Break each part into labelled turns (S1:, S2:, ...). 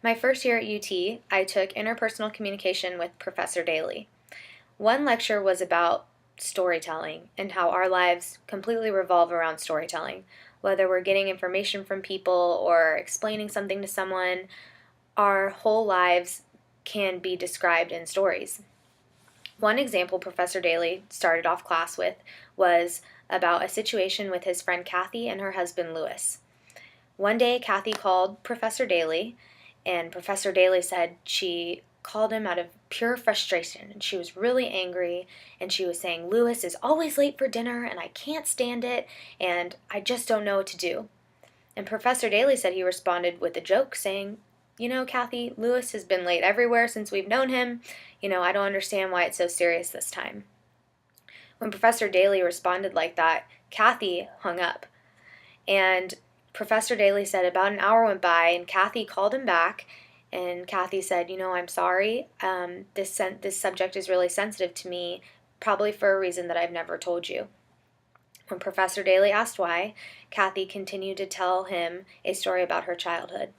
S1: My first year at UT, I took interpersonal communication with Professor Daly. One lecture was about storytelling and how our lives completely revolve around storytelling. Whether we're getting information from people or explaining something to someone, our whole lives can be described in stories. One example Professor Daly started off class with was about a situation with his friend Kathy and her husband Lewis. One day, Kathy called Professor Daly, and Professor Daly said she called him out of pure frustration, and she was really angry, and she was saying, Lewis is always late for dinner, and I can't stand it, and I just don't know what to do. And Professor Daly said he responded with a joke, saying, Kathy, Lewis has been late everywhere since we've known him. I don't understand why it's so serious this time. When Professor Daly responded like that, Kathy hung up. And Professor Daly said about an hour went by, and Kathy called him back, and Kathy said, I'm sorry. This subject is really sensitive to me, probably for a reason that I've never told you. When Professor Daly asked why, Kathy continued to tell him a story about her childhood.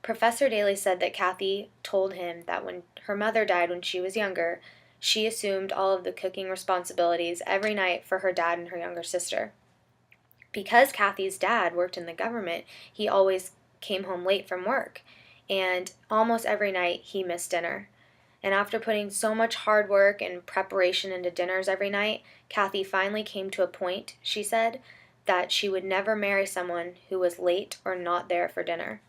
S1: Professor Daly said that Kathy told him that when her mother died when she was younger, she assumed all of the cooking responsibilities every night for her dad and her younger sister. Because Kathy's dad worked in the government, he always came home late from work, and almost every night he missed dinner. And after putting so much hard work and preparation into dinners every night, Kathy finally came to a point, she said, that she would never marry someone who was late or not there for dinner.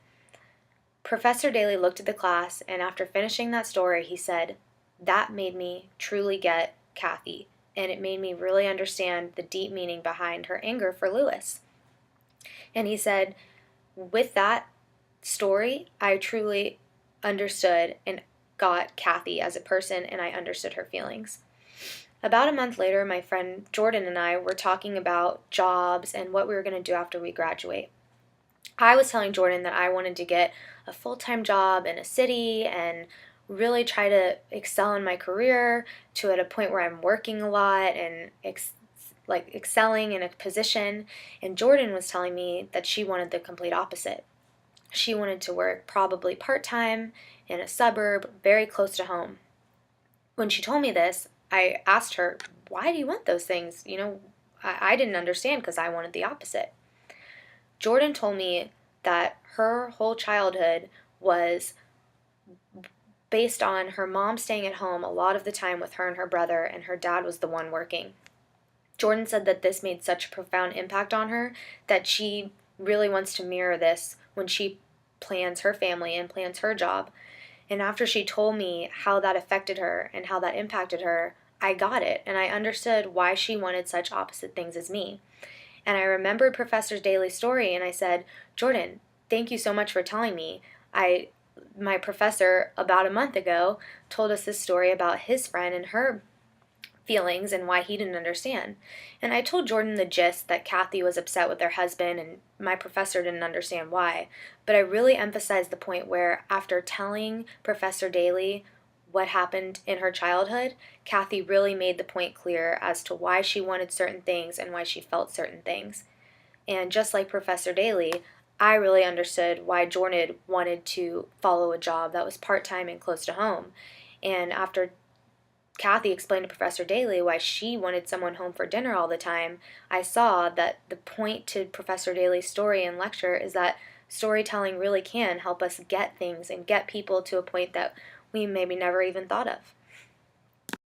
S1: Professor Daly looked at the class, and after finishing that story, he said, "That made me truly get Kathy, and it made me really understand the deep meaning behind her anger for Lewis." And he said, with that story, I truly understood and got Kathy as a person, and I understood her feelings. About a month later, my friend Jordan and I were talking about jobs and what we were going to do after we graduate. I was telling Jordan that I wanted to get a full-time job in a city and really try to excel in my career to at a point where I'm working a lot and excelling in a position. And Jordan was telling me that she wanted the complete opposite. She wanted to work probably part-time in a suburb very close to home. When she told me this, I asked her, why do you want those things? I didn't understand because I wanted the opposite. Jordan told me that her whole childhood was based on her mom staying at home a lot of the time with her and her brother, and her dad was the one working. Jordan said that this made such a profound impact on her that she really wants to mirror this when she plans her family and plans her job. And after she told me how that affected her and how that impacted her, I got it, and I understood why she wanted such opposite things as me. And I remembered Professor Daly's story, and I said, Jordan, thank you so much for telling me. My professor, about a month ago, told us this story about his friend and her feelings and why he didn't understand. And I told Jordan the gist that Kathy was upset with her husband, and my professor didn't understand why. But I really emphasized the point where, after telling Professor Daly what happened in her childhood, Kathy really made the point clear as to why she wanted certain things and why she felt certain things. And just like Professor Daly, I really understood why Jordan wanted to follow a job that was part-time and close to home. And after Kathy explained to Professor Daly why she wanted someone home for dinner all the time, I saw that the point to Professor Daly's story and lecture is that storytelling really can help us get things and get people to a point that we maybe never even thought of.